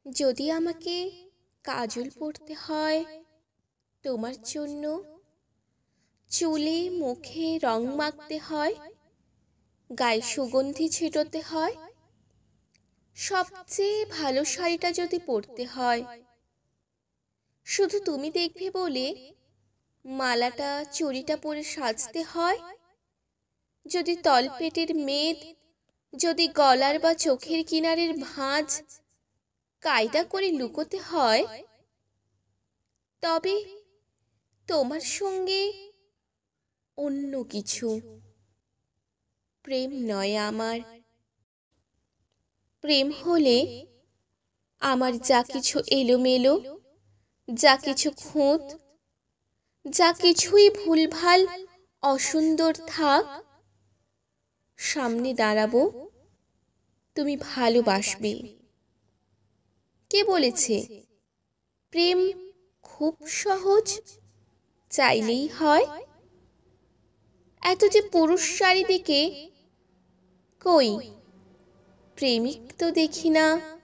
যদি আমাকে কাজল পরতে হয় তোমার জন্য, চুলে মুখে রং মাখতে হয়, গায়ে সুগন্ধি ছিটাতে হয়, সবচেয়ে ভালো শাড়িটা যদি পরতে হয়, শুধু তুমি দেখবে বলে মালাটা চুড়িটা পরে সাজতে হয়, যদি তলপেটের মেদ, যদি গলার বা চোখের কিনারের ভাঁজ কায়দা করে লুকোতে হয়, তবে তোমার সঙ্গে অন্য কিছু। প্রেম নয় আমার। প্রেম হলে আমার যা কিছু এলোমেলো, যা কিছু খুঁত, যা কিছুই ভুলভাল অসুন্দর থাক, সামনে দাঁড়াবো, তুমি ভালোবাসবে। কে বলেছে প্রেম খুব সহজ, চাইলেই হয়? এত যে পুরুষ চারিদিকে, কই প্রেমিক তো দেখি না।